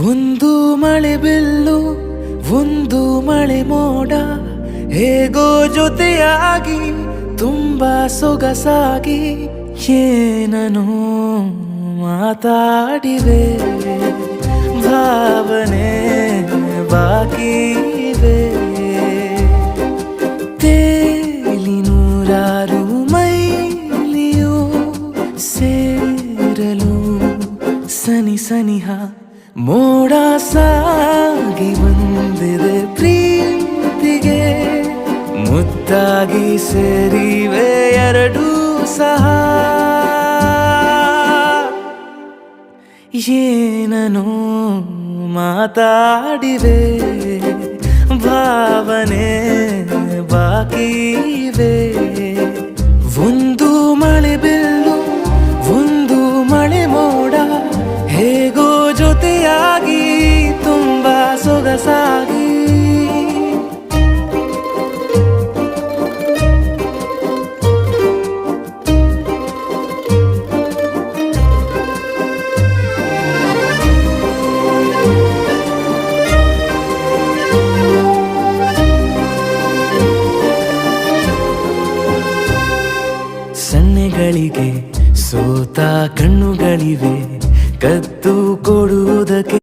ಒಂದು ಮಳೆ ಬಿಲ್ಲು ಒಂದು ಮಳೆ ಮೋಡ ಹೇಗೋ ಜೊತೆಯಾಗಿ ತುಂಬಾ ಸೊಗಸಾಗಿ ಏನನು ಮಾತಾಡಿವೆ ಭಾವನೆ ಬಾಕಿ ಇವೆ ತೇಲಿ ನೂರಾರು ಮೈಲಿಯು ಸೇರಲು ಸನಿ ಸನಿಹ ಮೋಡ ಸಾಗಿ ಬಂದಿದೆ ಪ್ರೀತಿಗೆ ಮುತ್ತಾಗಿ ಸೇರಿವೆ ಎರಡೂ ಸಹ ಏನನು ಮಾತಾಡಿವೆ ಭಾವನೆ ಬಾಕಿ ಇವೆ ಒಂದು ಮಳೆ ಬಿಲ್ಲು ಒಂದು ಮಳೆ ಮೋಡ ಹೇಗೋ ಜೊತೆಯಾಗಿ ತುಂಬಾ ಸೊಗಸಾಗಿ ಸನ್ನೆಗಳಿಗೆ ಸೋತ ಕಣ್ಣುಗಳಿವೆ ಕದ್ದು ಕೊಡುವುದಕ್ಕೆ